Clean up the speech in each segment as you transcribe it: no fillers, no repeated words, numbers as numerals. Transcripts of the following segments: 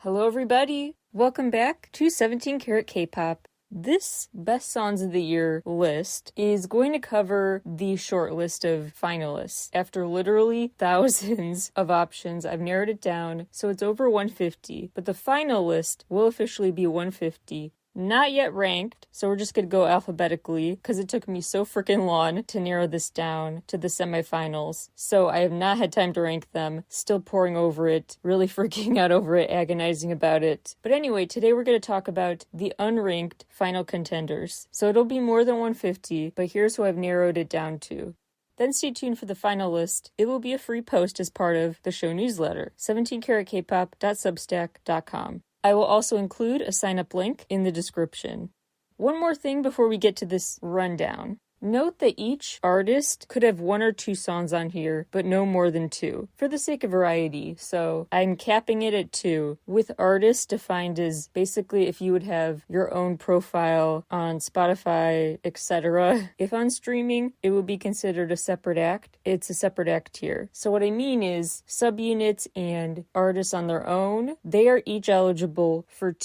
Hello everybody! Welcome back to 17 Carat K-Pop. This Best Songs of the Year list is going to cover the short list of finalists. After literally thousands of options, I've narrowed it down so it's over 150, but the final list will officially be 150. Not yet ranked, so we're just going to go alphabetically because it took me so freaking long to narrow this down to the semifinals. So I have not had time to rank them, still poring over it, really freaking out over it, agonizing about it. But anyway, today we're going to talk about the unranked final contenders. So it'll be more than 150, but here's who I've narrowed it down to. Then stay tuned for the final list. It will be a free post as part of the show newsletter, 17caratkpop.substack.com. I will also include a sign-up link in the description. One more thing before we get to this rundown. Note that each artist could have one or two songs on here, but no more than two, for the sake of variety. So I'm capping it at two, with artists defined as basically if you would have your own profile on Spotify, etc. If on streaming, it would be considered a separate act. It's a separate act here. So what I mean is subunits and artists on their own, they are each eligible for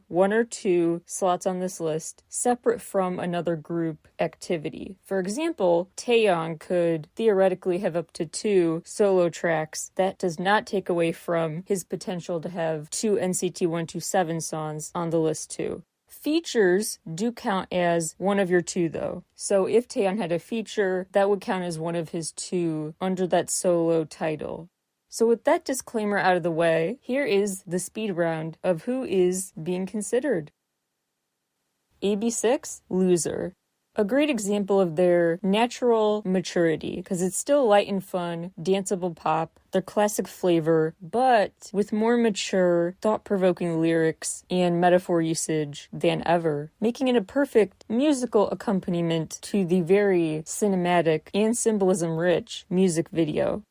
one or two slots on this list, separate from another group activity. For example, Taeyong could theoretically have up to two solo tracks. That does not take away from his potential to have two NCT 127 songs on the list too. Features do count as one of your two though. So if Taeyong had a feature, that would count as one of his two under that solo title. So with that disclaimer out of the way, here is the speed round of who is being considered. AB6, Loser. A great example of their natural maturity, because it's still light and fun, danceable pop, their classic flavor, but with more mature, thought-provoking lyrics and metaphor usage than ever, making it a perfect musical accompaniment to the very cinematic and symbolism-rich music video.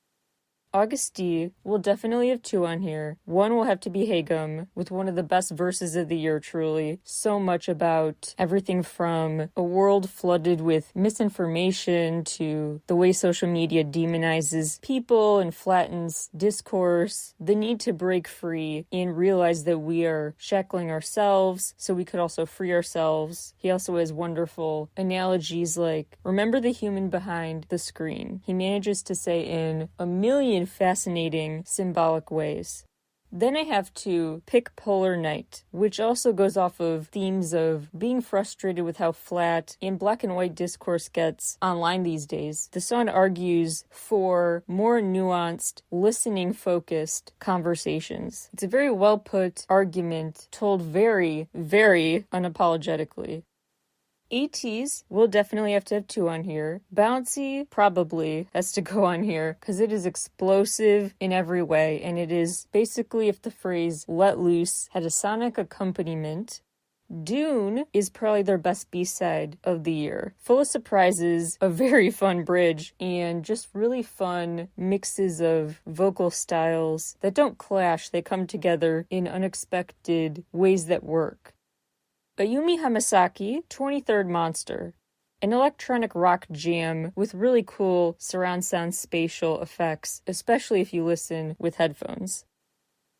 August D will definitely have two on here. One will have to be Haegum, with one of the best verses of the year, truly. So much about everything from a world flooded with misinformation to the way social media demonizes people and flattens discourse, the need to break free and realize that we are shackling ourselves so we could also free ourselves. He also has wonderful analogies like, remember the human behind the screen. He manages to say in a million fascinating symbolic ways. Then I have to pick Polar Night, which also goes off of themes of being frustrated with how flat and black and white discourse gets online these days. The song argues for more nuanced, listening-focused conversations. It's a very well-put argument, told very, very unapologetically. ATs will definitely have to have two on here. Bouncy probably has to go on here because it is explosive in every way, and it is basically if the phrase let loose had a sonic accompaniment. Dune is probably their best B-side of the year. Full of surprises, a very fun bridge, and just really fun mixes of vocal styles that don't clash. They come together in unexpected ways that work. Ayumi Hamasaki, 23rd Monster. An electronic rock jam with really cool surround sound spatial effects, especially if you listen with headphones.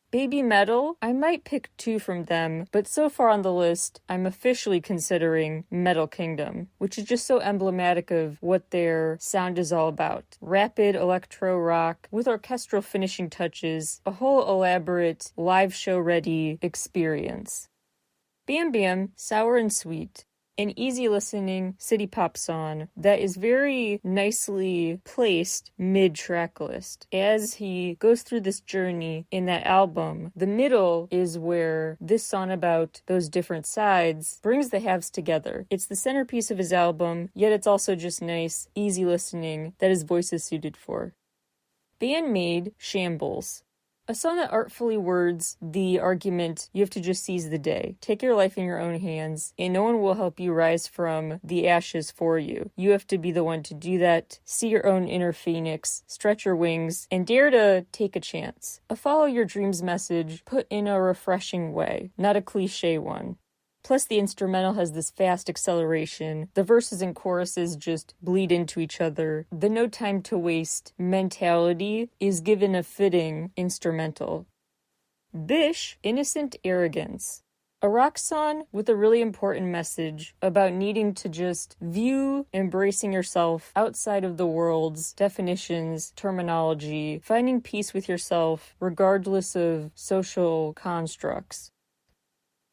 Baby Metal, I might pick two from them, but so far on the list, I'm officially considering Metal Kingdom, which is just so emblematic of what their sound is all about. Rapid electro rock with orchestral finishing touches, a whole elaborate live show ready experience. Bam Bam, Sour and Sweet, an easy listening city pop song that is very nicely placed mid-track list. As he goes through this journey in that album, the middle is where this song about those different sides brings the halves together. It's the centerpiece of his album, yet it's also just nice, easy listening that his voice is suited for. Bandmade, Shambles. A song that artfully words the argument, you have to just seize the day. Take your life in your own hands, and no one will help you rise from the ashes for you. You have to be the one to do that, see your own inner phoenix, stretch your wings, and dare to take a chance. A follow your dreams message put in a refreshing way, not a cliche one. Plus, the instrumental has this fast acceleration. The verses and choruses just bleed into each other. The no time to waste mentality is given a fitting instrumental. Bish, Innocent Arrogance. A rock song with a really important message about needing to just view embracing yourself outside of the world's definitions, terminology, finding peace with yourself regardless of social constructs.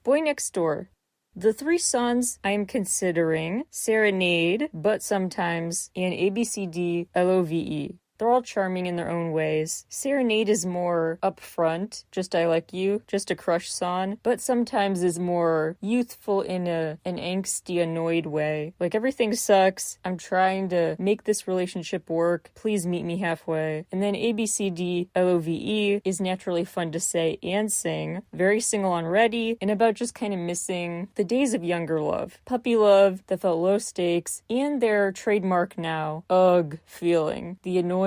Boy Next Door. The three songs I am considering: Serenade, But Sometimes, and ABCD LOVE. They're all charming in their own ways. Serenade is more upfront, just I like you, just a crush song, but sometimes is more youthful in an angsty, annoyed way. Like, everything sucks, I'm trying to make this relationship work, please meet me halfway. And then ABCD LOVE is naturally fun to say and sing, very single and ready, and about just kind of missing the days of younger love. Puppy love that felt low stakes, and their trademark now, ugh feeling. The annoyance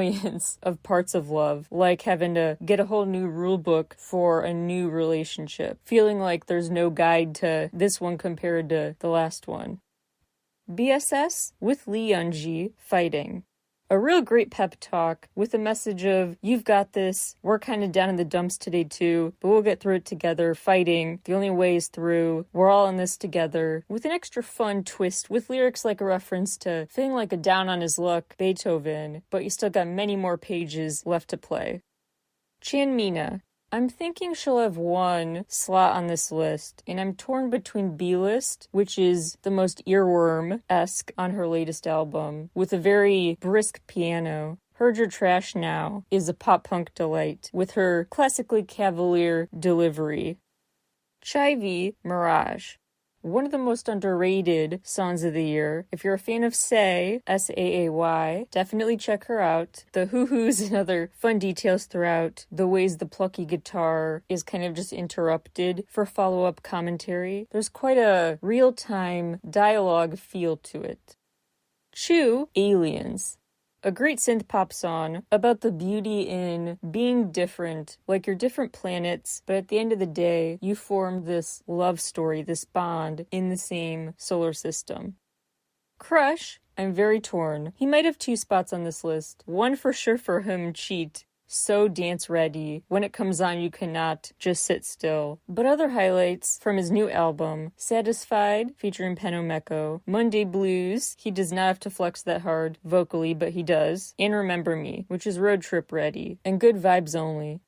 of parts of love, like having to get a whole new rule book for a new relationship, feeling like there's no guide to this one compared to the last one. BSS with Lee Young-ji, Fighting. A real great pep talk with a message of, you've got this, we're kind of down in the dumps today too, but we'll get through it together, fighting, the only way is through, we're all in this together, with an extra fun twist, with lyrics like a reference to feeling like a down on his luck Beethoven, but you still got many more pages left to play. Chanmina. I'm thinking she'll have one slot on this list, and I'm torn between B-List, which is the most earworm-esque on her latest album, with a very brisk piano. Heard Your Trash Now is a pop-punk delight, with her classically cavalier delivery. Chivy, Mirage. One of the most underrated songs of the year. If you're a fan of Say, S-A-A-Y, definitely check her out. The hoo-hoos and other fun details throughout, the ways the plucky guitar is kind of just interrupted for follow-up commentary. There's quite a real-time dialogue feel to it. Chew, Aliens. A great synth-pop song about the beauty in being different, like you're different planets, but at the end of the day, you form this love story, this bond in the same solar system. Crush, I'm very torn. He might have two spots on this list. One for sure for him, Cheat. So dance ready. When it comes on, you cannot just sit still. But other highlights from his new album: Satisfied, featuring Penomeko; Monday Blues, he does not have to flex that hard vocally, but he does; and Remember Me, which is road trip ready, and good vibes only.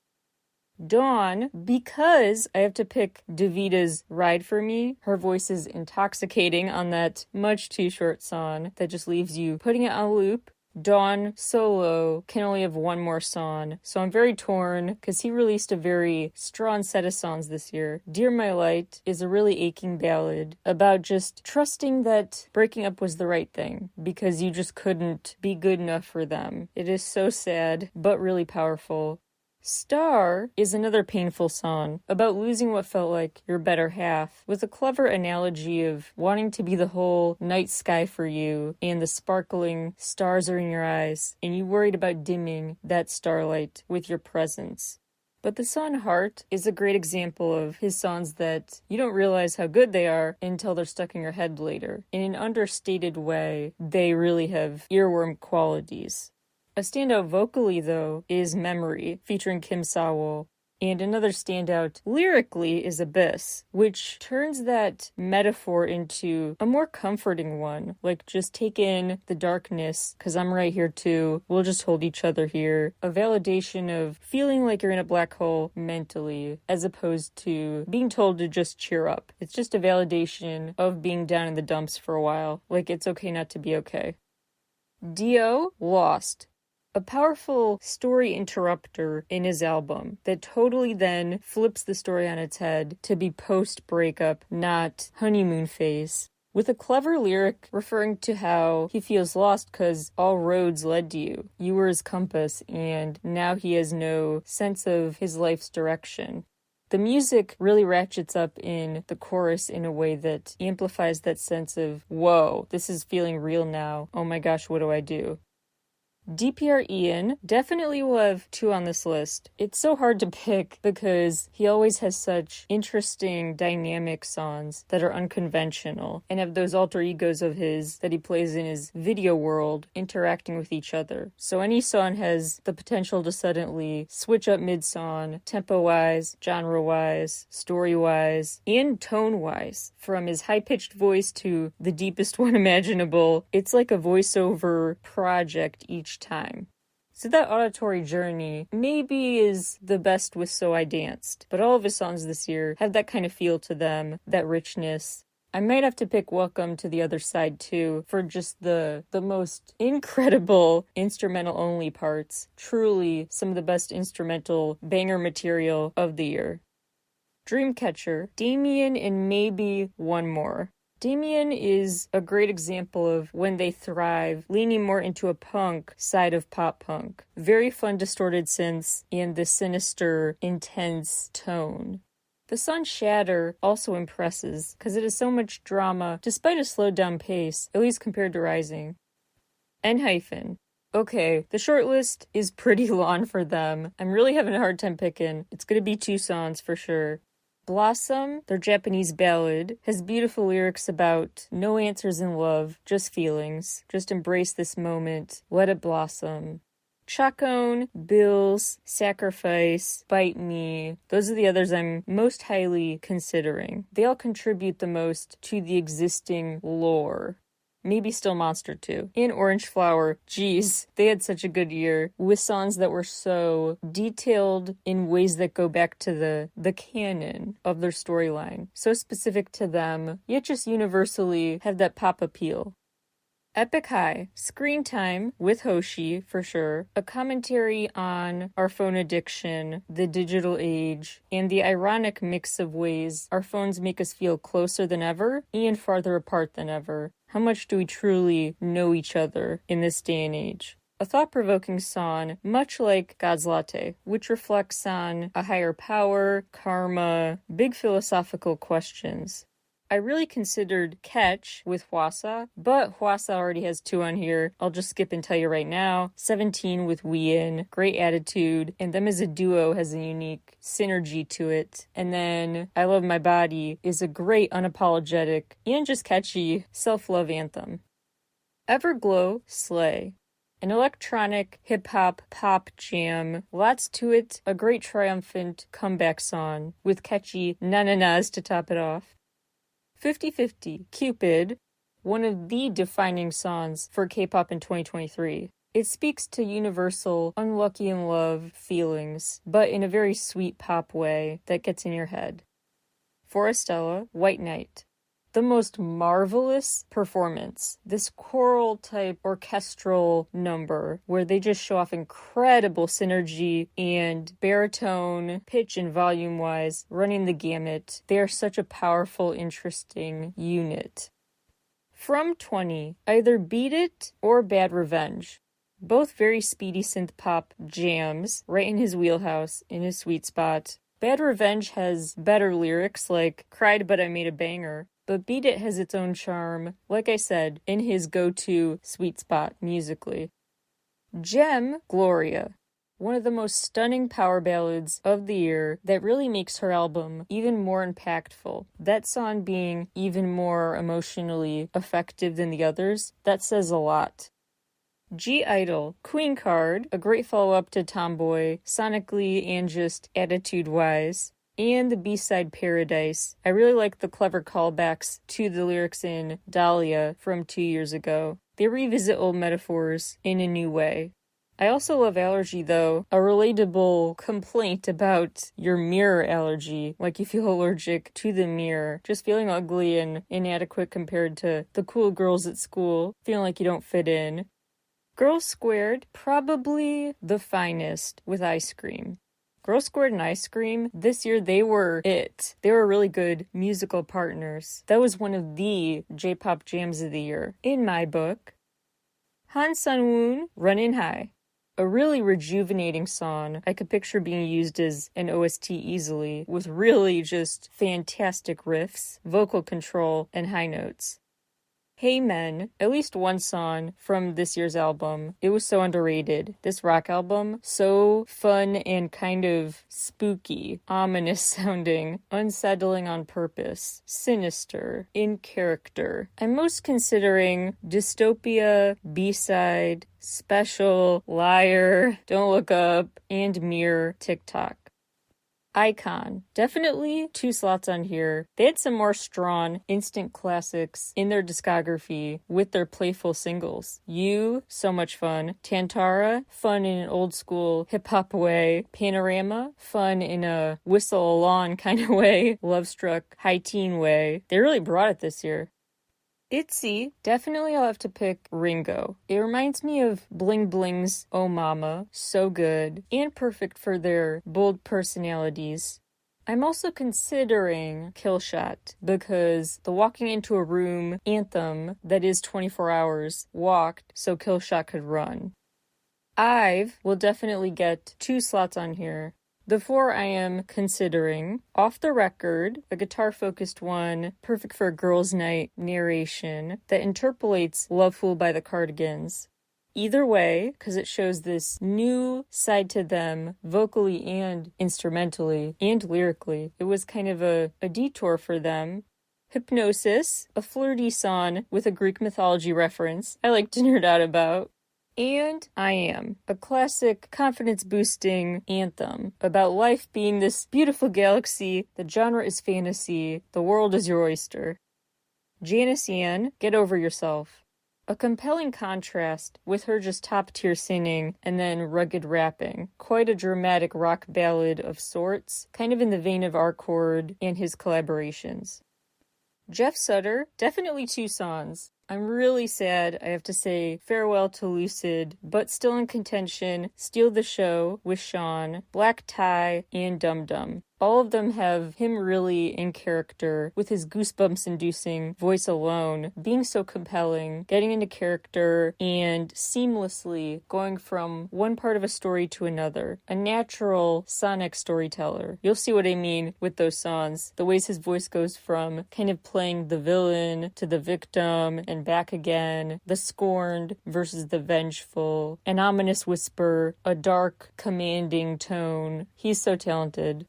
Dawn, because I have to pick Davita's Ride For Me. Her voice is intoxicating on that much too short song that just leaves you putting it on loop. Dawn solo can only have one more song, so I'm very torn because he released a very strong set of songs this year. Dear My Light is a really aching ballad about just trusting that breaking up was the right thing because you just couldn't be good enough for them. It is so sad, but really powerful. Star is another painful song about losing what felt like your better half, with a clever analogy of wanting to be the whole night sky for you, and the sparkling stars are in your eyes, and you worried about dimming that starlight with your presence. But the song Heart is a great example of his songs that you don't realize how good they are until they're stuck in your head later. In an understated way, they really have earworm qualities. A standout vocally, though, is Memory, featuring Kim Sawol. And another standout lyrically is Abyss, which turns that metaphor into a more comforting one. Like, just take in the darkness, because I'm right here too. We'll just hold each other here. A validation of feeling like you're in a black hole mentally, as opposed to being told to just cheer up. It's just a validation of being down in the dumps for a while. Like, it's okay not to be okay. Dio, Lost. A powerful story interrupter in his album that totally then flips the story on its head to be post-breakup, not honeymoon phase. With a clever lyric referring to how he feels lost because all roads led to you. You were his compass, and now he has no sense of his life's direction. The music really ratchets up in the chorus in a way that amplifies that sense of, whoa, this is feeling real now. Oh my gosh, what do I do? DPR Ian definitely will have 2 on this list. It's so hard to pick because he always has such interesting dynamic songs that are unconventional and have those alter egos of his that he plays in his video world interacting with each other. So any song has the potential to suddenly switch up mid-song, tempo-wise, genre-wise, story-wise, and tone-wise. From his high-pitched voice to the deepest one imaginable, it's like a voiceover project each time. So that auditory journey maybe is the best with So I Danced, but all of his songs this year have that kind of feel to them, that richness. I might have to pick Welcome to the Other Side too for just the most incredible instrumental only parts. Truly some of the best instrumental banger material of the year. Dreamcatcher, Damien, and maybe one more. Damien is a great example of when they thrive, leaning more into a punk side of pop punk. Very fun distorted synths and the sinister, intense tone. The song Shatter also impresses because it has so much drama despite a slowed down pace, at least compared to Rising. N-hyphen. Okay, the shortlist is pretty long for them. I'm really having a hard time picking. It's gonna be 2 songs for sure. Blossom, their Japanese ballad, has beautiful lyrics about no answers in love, just feelings. Just embrace this moment, let it blossom. Chacon, Bills, Sacrifice, Bite Me, those are the others I'm most highly considering. They all contribute the most to the existing lore. Maybe Still Monster too. And Orange Flower, geez, they had such a good year with songs that were so detailed in ways that go back to the canon of their storyline. So specific to them, yet just universally have that pop appeal. Epic High, screen time with Hoshi for sure, a commentary on our phone addiction, the digital age, and the ironic mix of ways our phones make us feel closer than ever and farther apart than ever. How much do we truly know each other in this day and age? A thought-provoking song, much like God's Latte, which reflects on a higher power, karma, big philosophical questions. I really considered Catch with Hwasa, but Hwasa already has 2 on here. I'll just skip and tell you right now. 17 with Wheein, great attitude, and them as a duo has a unique synergy to it. And then I Love My Body is a great unapologetic and just catchy self-love anthem. Everglow, Slay. An electronic, hip-hop, pop jam. Lots to it, a great triumphant comeback song with catchy na-na-nas to top it off. 50/50, Cupid, one of the defining songs for K-pop in 2023. It speaks to universal, unlucky in love feelings, but in a very sweet pop way that gets in your head. Forestella, White Knight. The most marvelous performance. This choral-type orchestral number where they just show off incredible synergy and baritone, pitch and volume-wise, running the gamut. They are such a powerful, interesting unit. From 20, either Beat It or Bad Revenge. Both very speedy synth-pop jams, right in his wheelhouse, in his sweet spot. Bad Revenge has better lyrics like Cried But I Made a Banger. But Beat It has its own charm, like I said, in his go-to sweet spot musically. Gem, Gloria. One of the most stunning power ballads of the year that really makes her album even more impactful. That song being even more emotionally effective than the others, that says a lot. G-Idol, Queen Card, a great follow-up to Tomboy, sonically and just attitude-wise. And the B-side Paradise. I really like the clever callbacks to the lyrics in Dahlia from 2 years ago. They revisit old metaphors in a new way. I also love Allergy, though, a relatable complaint about your mirror allergy, like you feel allergic to the mirror, just feeling ugly and inadequate compared to the cool girls at school, feeling like you don't fit in. Girls Squared, probably the finest with Ice Cream. Girls Squared and Ice Cream, this year they were it. They were really good musical partners. That was one of the J-pop jams of the year, in my book. Han Sun-woon, Runnin' High. A really rejuvenating song I could picture being used as an OST easily, with really just fantastic riffs, vocal control, and high notes. Hey Men, at least one song from this year's album. It was so underrated. This rock album, so fun and kind of spooky, ominous sounding, unsettling on purpose, sinister, in character. I'm most considering Dystopia, B-Side, Special, Liar, Don't Look Up, and Mirror TikTok. Icon. Definitely 2 slots on here. They had some more strong instant classics in their discography with their playful singles. You, so much fun. Tantara, fun in an old school hip hop way. Panorama, fun in a whistle along kind of way. Love Struck, high teen way. They really brought it this year. ITZY, definitely I'll have to pick Ringo. It reminds me of Bling Bling's Oh Mama, so good, and perfect for their bold personalities. I'm also considering Killshot, because the walking into a room anthem that is 24 hours walked so Killshot could run. IVE will definitely get 2 slots on here. The 4 I am considering, Off the Record, a guitar-focused one, perfect for a girls' night narration that interpolates Love Fool by the Cardigans. Either way, because it shows this new side to them, vocally and instrumentally and lyrically. It was kind of a detour for them. Hypnosis, a flirty song with a Greek mythology reference I like to nerd out about. And I Am, a classic confidence-boosting anthem about life being this beautiful galaxy, the genre is fantasy, the world is your oyster. Janice Ian, Get Over Yourself. A compelling contrast with her just top-tier singing and then rugged rapping. Quite a dramatic rock ballad of sorts, kind of in the vein of Arcord and his collaborations. Jeff Sutter, definitely 2 songs. I'm really sad, I have to say Farewell to Lucid, but still in contention, Steal the Show with Sean, Black Tie, and Dum Dum. All of them have him really in character, with his goosebumps-inducing voice alone, being so compelling, getting into character, and seamlessly going from one part of a story to another. A natural sonic storyteller. You'll see what I mean with those songs. The ways his voice goes from kind of playing the villain to the victim and back again, the scorned versus the vengeful, an ominous whisper, a dark, commanding tone. He's so talented.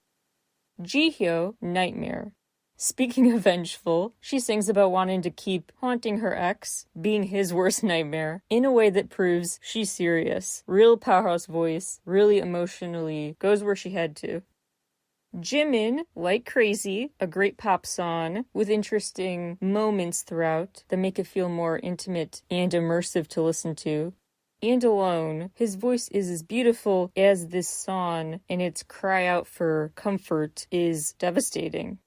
Jihyo, Nightmare. Speaking of vengeful, she sings about wanting to keep haunting her ex, being his worst nightmare, in a way that proves she's serious. Real powerhouse voice, really emotionally, goes where she had to. Jimin, Like Crazy, a great pop song with interesting moments throughout that make it feel more intimate and immersive to listen to. And Alone, his voice is as beautiful as this song, and its cry out for comfort is devastating.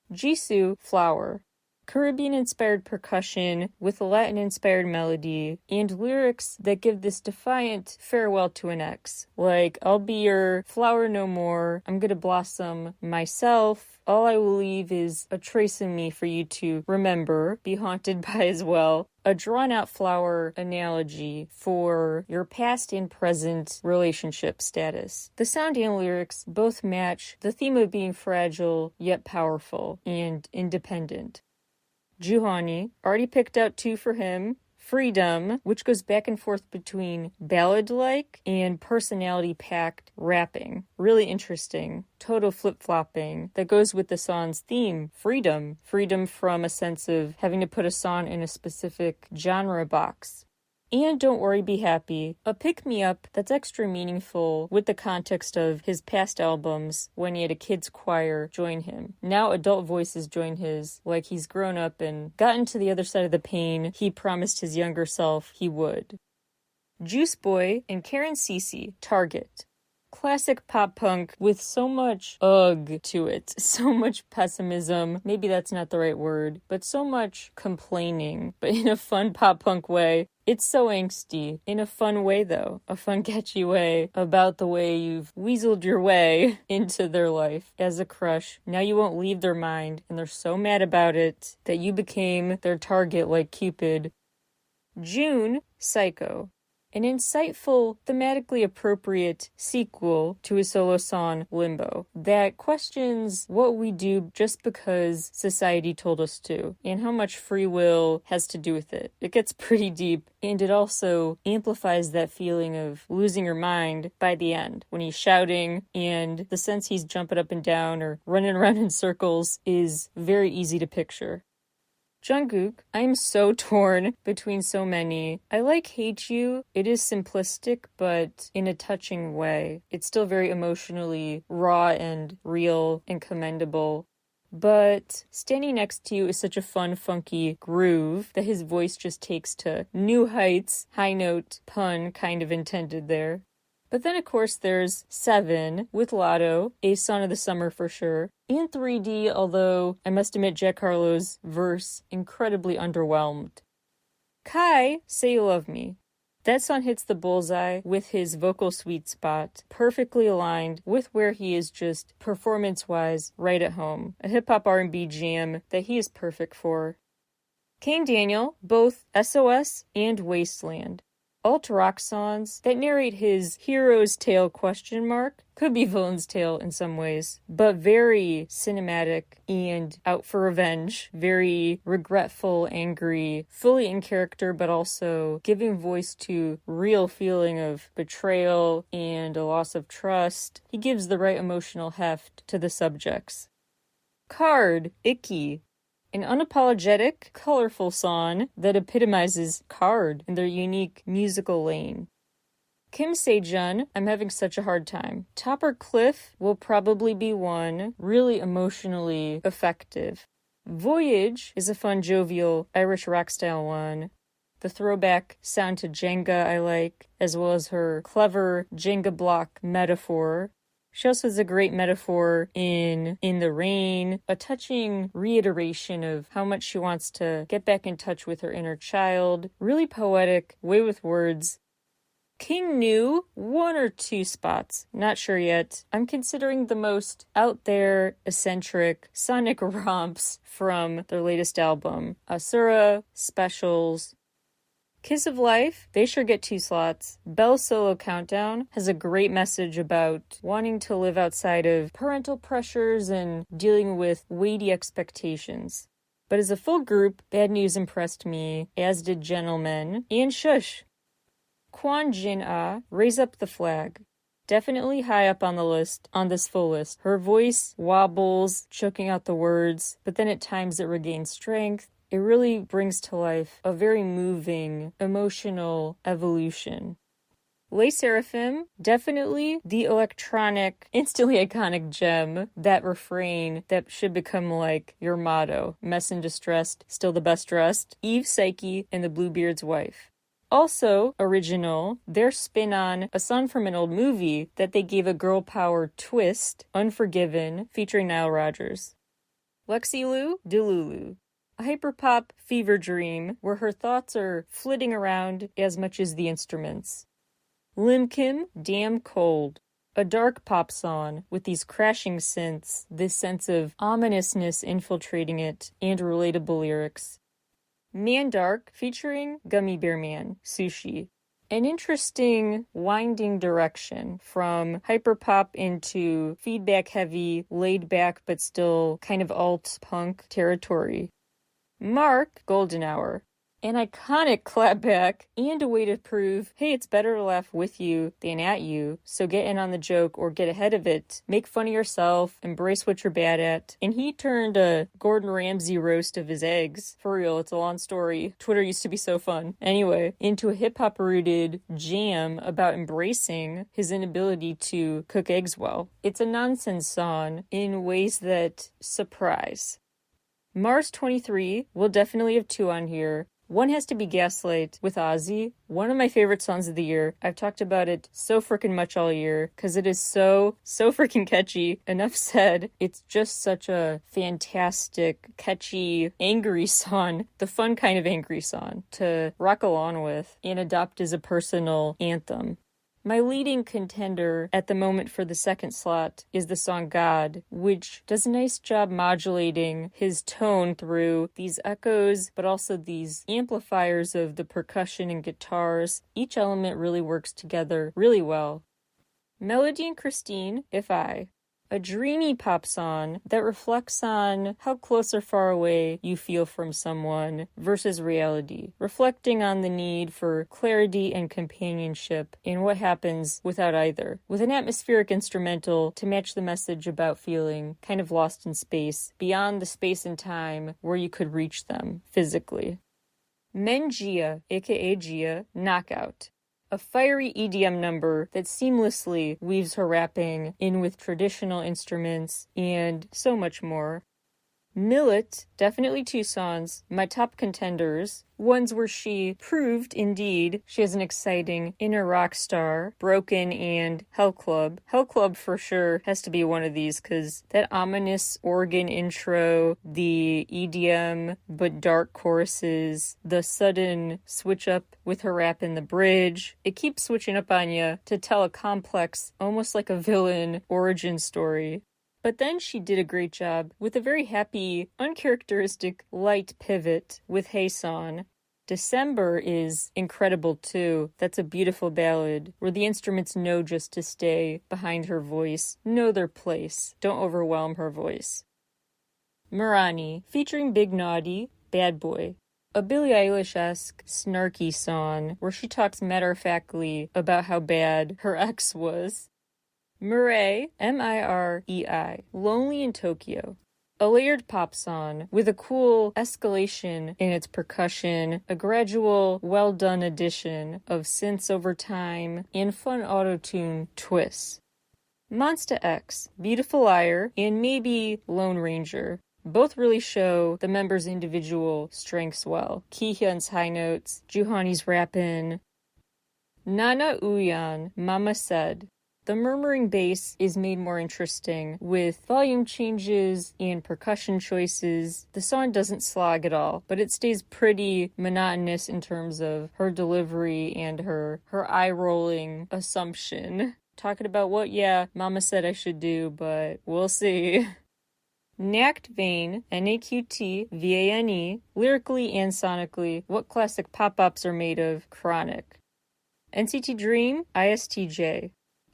Jisoo, Flower. Caribbean-inspired percussion with a Latin-inspired melody and lyrics that give this defiant farewell to an ex. Like, I'll be your flower no more, I'm gonna blossom myself, all I will leave is a trace in me for you to remember, be haunted by as well. A drawn-out flower analogy for your past and present relationship status. The sound and lyrics both match the theme of being fragile, yet powerful, and independent. Juhani, already picked out 2 for him. Freedom, which goes back and forth between ballad-like and personality-packed rapping. Really interesting. Total flip-flopping that goes with the song's theme, freedom. Freedom from a sense of having to put a song in a specific genre box. And Don't Worry, Be Happy, a pick-me-up that's extra meaningful with the context of his past albums when he had a kids' choir join him. Now adult voices join his, like he's grown up and gotten to the other side of the pain he promised his younger self he would. Juice Boy and Karen Cece, Target. Classic pop punk with so much ugh to it, so much pessimism, maybe that's not the right word, but so much complaining, but in a fun pop punk way. It's so angsty, in a fun way though, a fun catchy way, about the way you've weaseled your way into their life as a crush. Now you won't leave their mind, and they're so mad about it that you became their target like Cupid. June, Psycho. an insightful, thematically appropriate sequel to his solo song Limbo that questions what we do just because society told us to, and how much free will has to do with it. It gets pretty deep, and it also amplifies that feeling of losing your mind by the end, when he's shouting, and the sense he's jumping up and down or running around in circles is very easy to picture. Jungkook, I am so torn between so many. I like Hate You. It is simplistic, but in a touching way. It's still very emotionally raw and real and commendable. But Standing Next to You is such a fun, funky groove that his voice just takes to new heights, high note, pun kind of intended there. But then, of course, there's 7 with Lotto, a song of the summer for sure, and 3D, although I must admit Jack Harlow's verse incredibly underwhelmed. Kai, Say You Love Me. That song hits the bullseye with his vocal sweet spot, perfectly aligned with where he is just performance-wise right at home. A hip-hop R&B jam that he is perfect for. Kang Daniel, both SOS and Wasteland. Alt-rock songs that narrate his hero's tale ? Could be villain's tale in some ways, but very cinematic and out for revenge, very regretful, angry, fully in character, but also giving voice to real feeling of betrayal and a loss of trust. He gives the right emotional heft to the subjects. Card, Icky. An unapologetic, colorful song that epitomizes Card in their unique musical lane. Kim Sejun, I'm having such a hard time. Topper Cliff will probably be one, really emotionally effective. Voyage is a fun, jovial, Irish rock style one. The throwback sound to Jenga I like, as well as her clever Jenga block metaphor. She also has a great metaphor in the Rain, a touching reiteration of how much she wants to get back in touch with her inner child. Really poetic, way with words. King New, 1 or 2 spots, not sure yet. I'm considering the most out there, eccentric, sonic romps from their latest album. Asura, Specials. Kiss of Life, they sure get 2 slots. Belle's solo countdown has a great message about wanting to live outside of parental pressures and dealing with weighty expectations. But as a full group, Bad News impressed me, as did Gentlemen and Shush. Kwon Jin-ah, Raise Up the Flag. Definitely high up on the list, on this full list. Her voice wobbles, choking out the words, but then at times it regains strength. It really brings to life a very moving, emotional evolution. Les Seraphim, definitely the electronic, instantly iconic gem, that refrain that should become like your motto. Mess and distressed, still the best dressed. Eve Psyche and the Bluebeard's Wife. Also original, their spin on a song from an old movie that they gave a girl power twist, Unforgiven, featuring Nile Rodgers. Lexi Lu, Delulu. A hyperpop fever dream where her thoughts are flitting around as much as the instruments. Lim Kim, Damn Cold. A dark pop song with these crashing synths, this sense of ominousness infiltrating it, and relatable lyrics. Man Dark featuring Gummy Bear Man, Sushi. An interesting winding direction from hyperpop into feedback-heavy, laid-back but still kind of alt-punk territory. Mark, Golden Hour. An iconic clapback and a way to prove, hey, it's better to laugh with you than at you, so get in on the joke or get ahead of it. Make fun of yourself, embrace what you're bad at. And he turned a Gordon Ramsay roast of his eggs. For real, it's a long story. Twitter used to be so fun. Anyway, into a hip-hop rooted jam about embracing his inability to cook eggs well. It's a nonsense song in ways that surprise. Mars 23 will definitely have 2 on here. One has to be Gaslight with Ozzy, one of my favorite songs of the year. I've talked about it so freaking much all year because it is so freaking catchy. Enough said. It's just such a fantastic, catchy, angry song, the fun kind of angry song to rock along with and adopt as a personal anthem. My leading contender at the moment for the second slot is the song God, which does a nice job modulating his tone through these echoes, but also these amplifiers of the percussion and guitars. Each element really works together really well. Melody and Christine, If I. A dreamy pop song that reflects on how close or far away you feel from someone versus reality, reflecting on the need for clarity and companionship and what happens without either, with an atmospheric instrumental to match the message about feeling kind of lost in space, beyond the space and time where you could reach them physically. Men Gia, aka Gia, Knockout. A fiery EDM number that seamlessly weaves her rapping in with traditional instruments and so much more. Millet, definitely two songs, my top contenders, ones where she proved, indeed, she has an exciting inner rock star, Broken and Hell Club. Hell Club for sure has to be one of these because that ominous organ intro, the EDM but dark choruses, the sudden switch up with her rap in the bridge, it keeps switching up on you to tell a complex, almost like a villain origin story. But then she did a great job with a very happy, uncharacteristic, light pivot with Hey Son. December is incredible too. That's a beautiful ballad where the instruments know just to stay behind her voice, know their place, don't overwhelm her voice. Marani, featuring Big Naughty, Bad Boy. A Billie Eilish-esque, snarky song where she talks matter-of-factly about how bad her ex was. Mirei, M-I-R-E-I, Lonely in Tokyo. A layered pop song with a cool escalation in its percussion, a gradual, well-done addition of synths over time, and fun auto-tune twists. Monsta X, Beautiful Liar, and maybe Lone Ranger. Both really show the members' individual strengths well. Kihyun's high notes, Juhani's rappin'. Nana Uyan, Mama Said. The murmuring bass is made more interesting with volume changes and percussion choices. The song doesn't slog at all, but it stays pretty monotonous in terms of her delivery and her eye-rolling assumption. Talking about what, Mama said I should do, but we'll see. Nact Vane, N-A-Q-T-V-A-N-E, lyrically and sonically, what classic pop-ups are made of? Chronic. NCT Dream, ISTJ.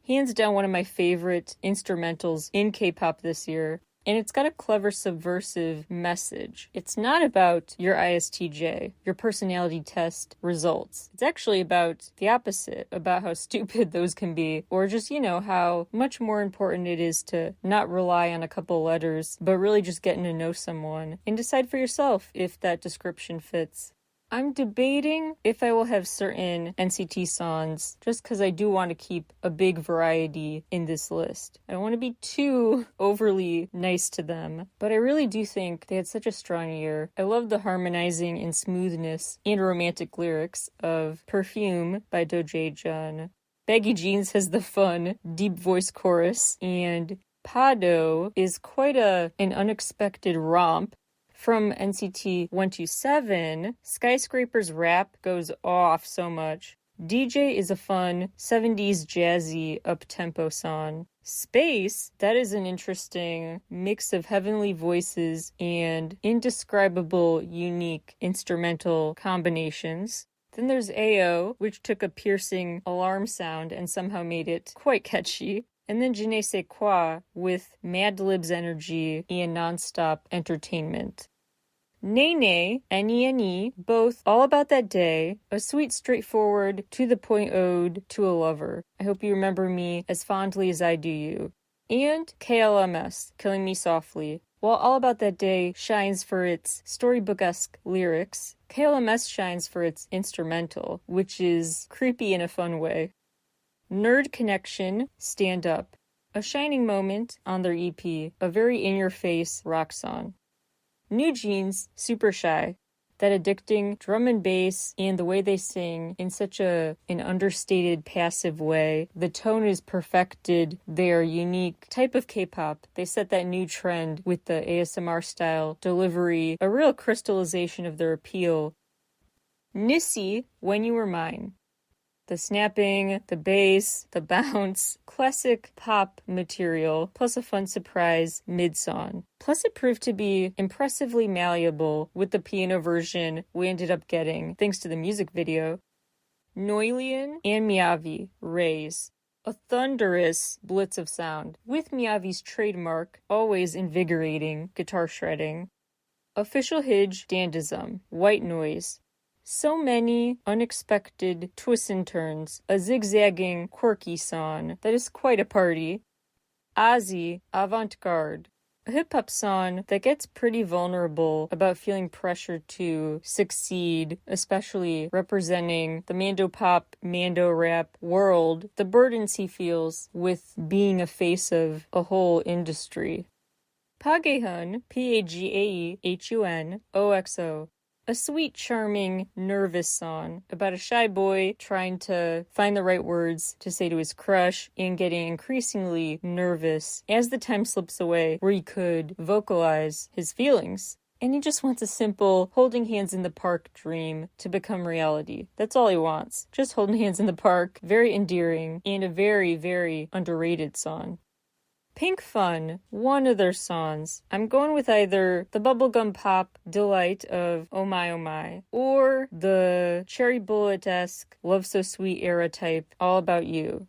Hands down one of my favorite instrumentals in K-pop this year, and it's got a clever subversive message. It's not about your ISTJ, your personality test results. It's actually about the opposite, about how stupid those can be, or just, how much more important it is to not rely on a couple letters, but really just getting to know someone, and decide for yourself if that description fits. I'm debating if I will have certain NCT songs, just because I do want to keep a big variety in this list. I don't want to be too overly nice to them, but I really do think they had such a strong year. I love the harmonizing and smoothness and romantic lyrics of Perfume by Do Jae-jun. Baggy Jeans has the fun, deep voice chorus, and Pado is quite an unexpected romp. From NCT 127, Skyscraper's rap goes off so much. DJ is a fun 70s jazzy up-tempo song. Space, that is an interesting mix of heavenly voices and indescribable, unique instrumental combinations. Then there's AO, which took a piercing alarm sound and somehow made it quite catchy. And then Je ne sais quoi with Mad Libs energy and non-stop entertainment. Nene, N-E-N-E, both all about that day, a sweet, straightforward, to-the-point ode to a lover. I hope you remember me as fondly as I do you. And KLMS, Killing Me Softly. While All About That Day shines for its storybook-esque lyrics, KLMS shines for its instrumental, which is creepy in a fun way. Nerd Connection, Stand Up. A shining moment on their EP, a very in-your-face rock song. New Jeans, Super Shy. That addicting drum and bass and the way they sing in such an understated, passive way. The tone is perfected, their unique type of K-pop. They set that new trend with the ASMR style delivery, a real crystallization of their appeal. Nissi, When You Were Mine. The snapping, the bass, the bounce, classic pop material, plus a fun surprise mid-song. Plus it proved to be impressively malleable with the piano version we ended up getting, thanks to the music video. Noilian and Miyavi, Raise. A thunderous blitz of sound, with Miyavi's trademark, always invigorating guitar shredding. Official Hij Dandism, White Noise. So many unexpected twists and turns, a zigzagging, quirky song that is quite a party. Ozzy, Avant-Garde. A hip-hop song that gets pretty vulnerable about feeling pressure to succeed, especially representing the Mando pop, Mando rap world, the burdens he feels with being a face of a whole industry. Pagehun, Pagehun, OXO. A sweet, charming, nervous song about a shy boy trying to find the right words to say to his crush and getting increasingly nervous as the time slips away where he could vocalize his feelings. And he just wants a simple holding hands in the park dream to become reality. That's all he wants. Just holding hands in the park. Very endearing and a very, very underrated song. Pink Fun, one of their songs. I'm going with either the bubblegum pop delight of Oh My, or the Cherry Bullet-esque Love So Sweet era type All About You.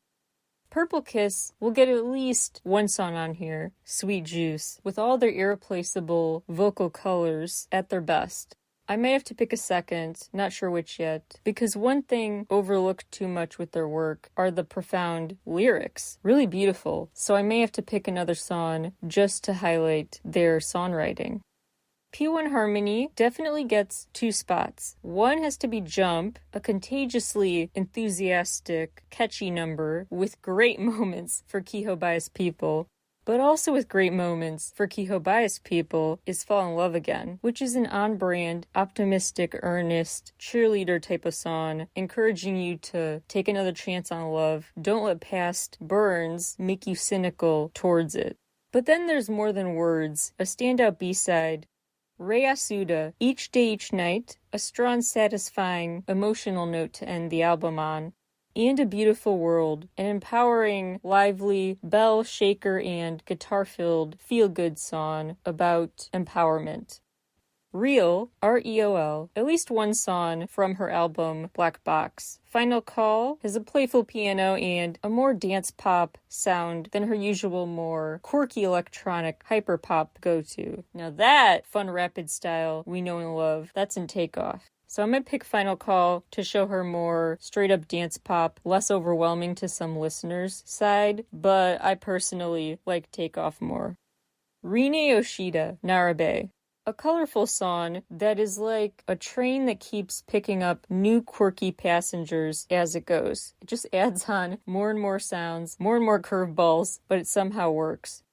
Purple Kiss will get at least one song on here, Sweet Juice, with all their irreplaceable vocal colors at their best. I may have to pick a second, not sure which yet, because one thing overlooked too much with their work are the profound lyrics. Really beautiful, so I may have to pick another song just to highlight their songwriting. P1 Harmony definitely gets 2 spots. One has to be Jump, a contagiously enthusiastic, catchy number with great moments for Kehoe biased people. But also with great moments for Kehoe biased people is Fall in Love Again, which is an on-brand, optimistic, earnest, cheerleader type of song, encouraging you to take another chance on love. Don't let past burns make you cynical towards it. But then there's More Than Words, a standout B-side. Rei Asuda, Each Day, Each Night, a strong, satisfying, emotional note to end the album on. And A Beautiful World, an empowering, lively, bell, shaker, and guitar-filled feel-good song about empowerment. Real, R-E-O-L, at least one song from her album Black Box. Final Call has a playful piano and a more dance pop sound than her usual more quirky electronic hyper-pop go-to. Now that fun rapid style we know and love, that's in Takeoff. So I'm going to pick Final Call to show her more straight-up dance pop, less overwhelming to some listeners' side, but I personally like Takeoff more. Rine Yoshida, Narabe. A colorful song that is like a train that keeps picking up new quirky passengers as it goes. It just adds on more and more sounds, more and more curveballs, but it somehow works.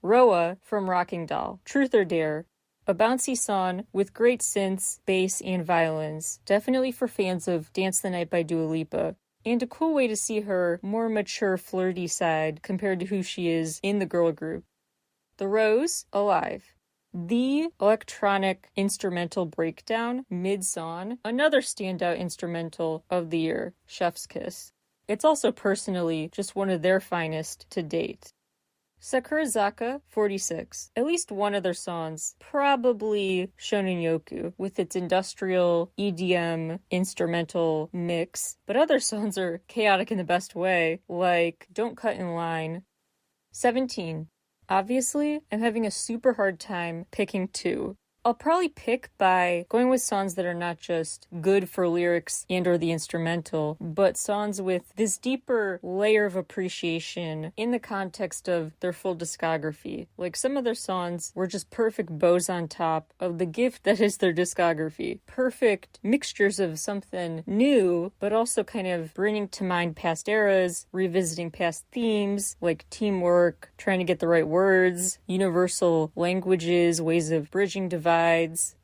Roa from Rocking Doll, Truth or Dare. A bouncy song with great synths, bass, and violins. Definitely for fans of Dance the Night by Dua Lipa. And a cool way to see her more mature, flirty side compared to who she is in the girl group. The Rose, Alive. The electronic instrumental breakdown, mid-song. Another standout instrumental of the year, Chef's Kiss. It's also personally just one of their finest to date. Sakurazaka 46. At least one of their songs, probably Shonen Yoku, with its industrial EDM instrumental mix. But other songs are chaotic in the best way, like Don't Cut in Line. 17. Obviously, I'm having a super hard time picking 2. I'll probably pick by going with songs that are not just good for lyrics and or the instrumental, but songs with this deeper layer of appreciation in the context of their full discography. Like some of their songs were just perfect bows on top of the gift that is their discography. Perfect mixtures of something new, but also kind of bringing to mind past eras, revisiting past themes like teamwork, trying to get the right words, universal languages, ways of bridging divides.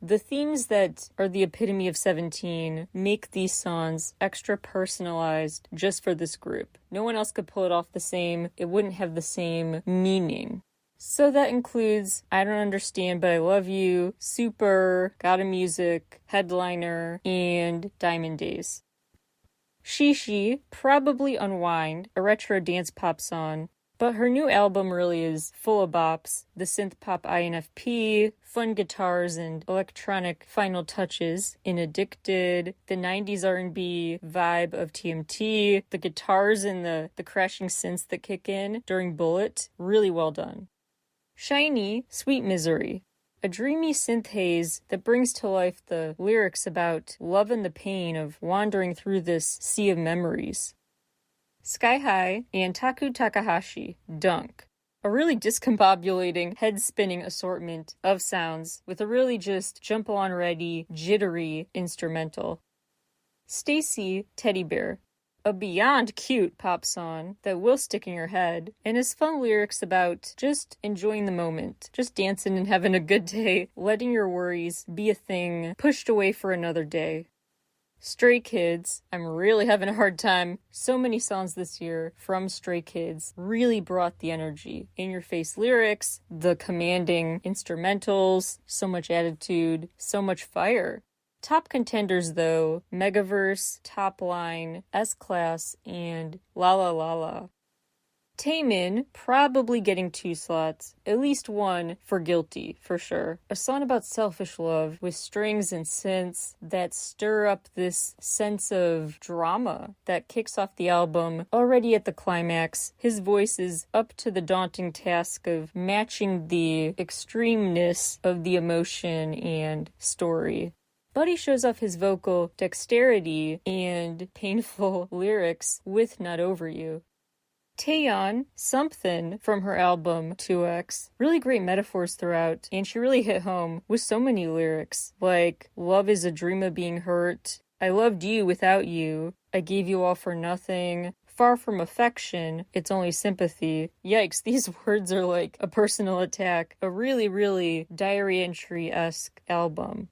The themes that are the epitome of 17 make these songs extra personalized just for this group. No one else could pull it off the same. It wouldn't have the same meaning. So that includes I Don't Understand But I Love You, Super, Gotta Music, Headliner, and Diamond Days. Shishi, probably Unwind, a retro dance pop song. But her new album really is full of bops, the synth pop INFP, fun guitars and electronic final touches in Addicted, the 90s R&B vibe of TMT, the guitars and the crashing synths that kick in during Bullet, really well done. Shiny, Sweet Misery, a dreamy synth haze that brings to life the lyrics about love and the pain of wandering through this sea of memories. Sky High and Taku Takahashi, Dunk. A really discombobulating, head-spinning assortment of sounds with a really just jump-on-ready, jittery instrumental. Stacy, Teddy Bear. A beyond cute pop song that will stick in your head and has fun lyrics about just enjoying the moment, just dancing and having a good day, letting your worries be a thing pushed away for another day. Stray Kids, I'm really having a hard time. So many songs this year from Stray Kids really brought the energy. In-your-face lyrics, the commanding instrumentals, so much attitude, so much fire. Top contenders though, Megaverse, Top Line, S-Class, and La La La La. Taemin, probably getting 2 slots, at least 1 for Guilty, for sure. A song about selfish love with strings and synths that stir up this sense of drama that kicks off the album already at the climax. His voice is up to the daunting task of matching the extremeness of the emotion and story. Buddy shows off his vocal dexterity and painful lyrics with Not Over You. Taeyeon, Something from her album 2X. Really great metaphors throughout, and she really hit home with so many lyrics, like, love is a dream of being hurt, I loved you without you, I gave you all for nothing, far from affection, it's only sympathy. Yikes, these words are like a personal attack. A really, really diary entry-esque album.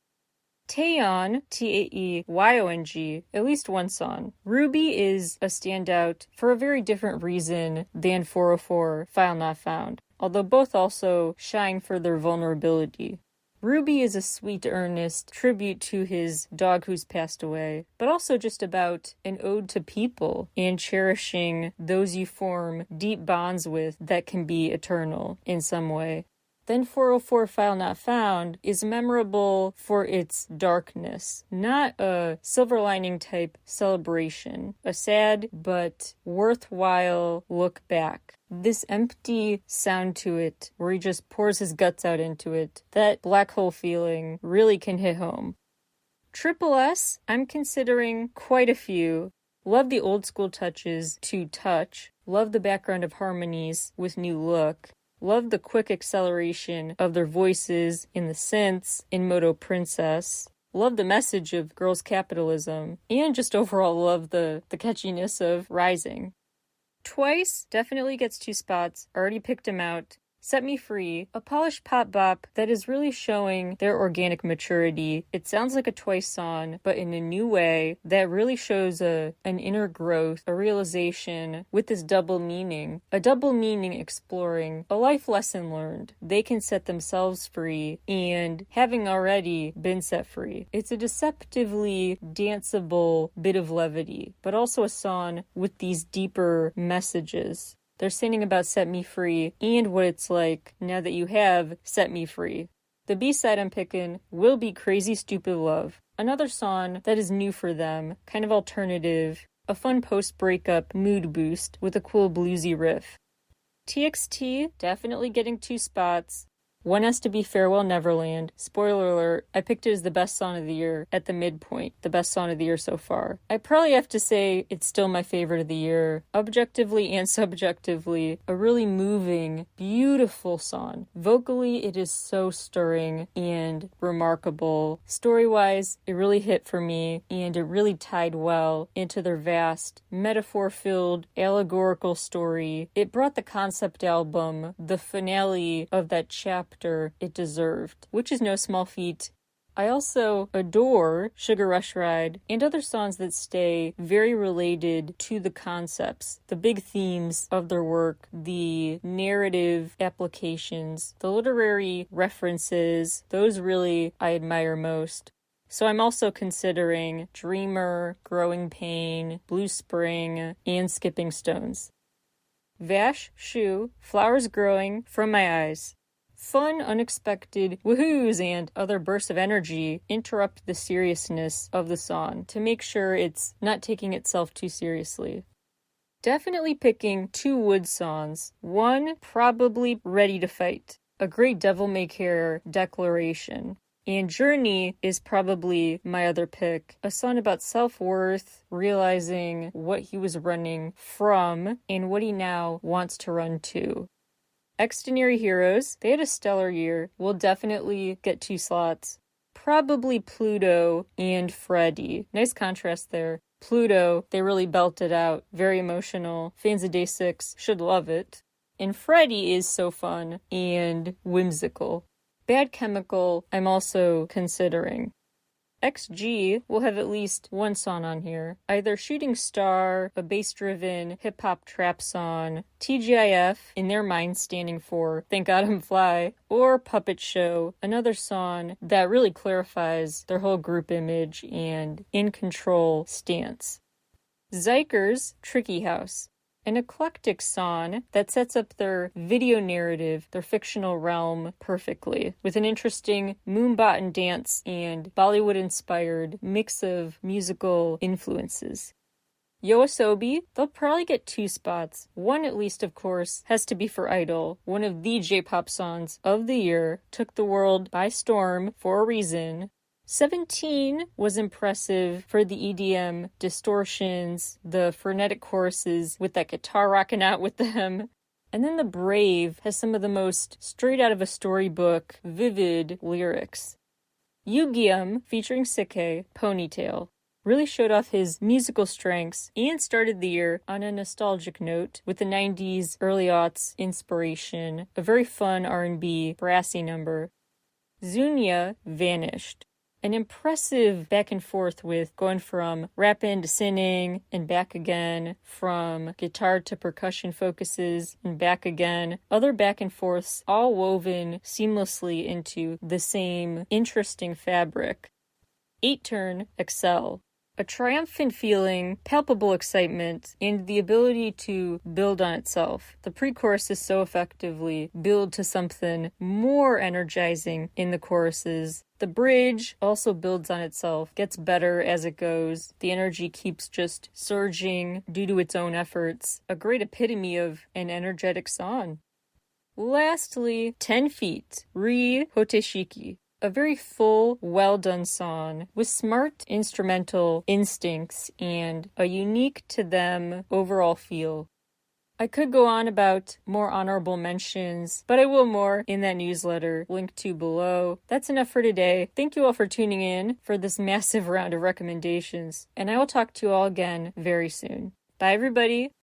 Taeyong, Taeyong, at least 1 song. Ruby is a standout for a very different reason than 404, File Not Found, although both also shine for their vulnerability. Ruby is a sweet, earnest tribute to his dog who's passed away, but also just about an ode to people and cherishing those you form deep bonds with that can be eternal in some way. Then 404 File Not Found is memorable for its darkness, not a silver lining type celebration, a sad but worthwhile look back. This empty sound to it, where he just pours his guts out into it, that black hole feeling really can hit home. Triple S, I'm considering quite a few. Love the old school touches to Touch, love the background of harmonies with New Look. Love the quick acceleration of their voices in the synths in Moto Princess. Love the message of girls' capitalism. And just overall love the catchiness of Rising. Twice definitely gets 2 spots. Already picked him out. Set Me Free, a polished pop bop that is really showing their organic maturity. It sounds like a Twice song, but in a new way that really shows an inner growth, a realization with this double meaning. A double meaning exploring, a life lesson learned. They can set themselves free, and having already been set free. It's a deceptively danceable bit of levity, but also a song with these deeper messages. They're singing about Set Me Free and what it's like now that you have set me free. The B-side I'm picking will be Crazy Stupid Love, another song that is new for them, kind of alternative, a fun post-breakup mood boost with a cool bluesy riff. TXT definitely getting 2 spots. One has to be Farewell Neverland. Spoiler alert, I picked it as the best song of the year at the midpoint, the best song of the year so far. I probably have to say it's still my favorite of the year, objectively and subjectively. A really moving, beautiful song. Vocally, it is so stirring and remarkable. Story-wise, it really hit for me, and it really tied well into their vast, metaphor-filled, allegorical story. It brought the concept album, the finale of that chapter it deserved, which is no small feat. I also adore Sugar Rush Ride and other songs that stay very related to the concepts, the big themes of their work, the narrative applications, the literary references. Those really I admire most. So I'm also considering Dreamer, Growing Pain, Blue Spring, and Skipping Stones. Vash, Shu, Flowers Growing from My Eyes. Fun, unexpected woohoos and other bursts of energy interrupt the seriousness of the song to make sure it's not taking itself too seriously. Definitely picking two Wood songs. One, probably Ready to Fight, a great Devil May Care declaration. And Journey is probably my other pick, a song about self-worth, realizing what he was running from and what he now wants to run to. Extraordinary Heroes, they had a stellar year. We'll definitely get 2 slots. Probably Pluto and Freddy. Nice contrast there. Pluto, they really belted out. Very emotional. Fans of Day 6 should love it. And Freddy is so fun and whimsical. Bad Chemical, I'm also considering. XG will have at least one song on here. Either Shooting Star, a bass-driven hip-hop trap song, TGIF, in their mind standing for Thank God I'm Fly, or Puppet Show, another song that really clarifies their whole group image and in-control stance. Zyker's Tricky House. An eclectic song that sets up their video narrative, their fictional realm, perfectly, with an interesting Moonbottom dance and Bollywood-inspired mix of musical influences. Yoasobi, they'll probably get 2 spots. One, at least, of course, has to be for Idol, one of the J-pop songs of the year, took the world by storm for a reason. 17 was impressive for the EDM distortions, the frenetic choruses with that guitar rocking out with them. And then The Brave has some of the most straight out of a storybook, vivid lyrics. Yugium, featuring Sike, Ponytail, really showed off his musical strengths and started the year on a nostalgic note with the 90s, early aughts inspiration, a very fun R&B brassy number. Zunya, Vanished. An impressive back and forth with going from rapping to singing and back again, from guitar to percussion focuses and back again. Other back and forths all woven seamlessly into the same interesting fabric. 8-turn, Excel. A triumphant feeling, palpable excitement, and the ability to build on itself. The pre-choruses so effectively build to something more energizing in the choruses. The bridge also builds on itself, gets better as it goes. The energy keeps just surging due to its own efforts. A great epitome of an energetic song. Lastly, 10 Feet, Ri Hoteshiki. A very full, well-done song with smart instrumental instincts and a unique to them overall feel. I could go on about more honorable mentions, but I will more in that newsletter linked to below. That's enough for today. Thank you all for tuning in for this massive round of recommendations, and I will talk to you all again very soon. Bye, everybody.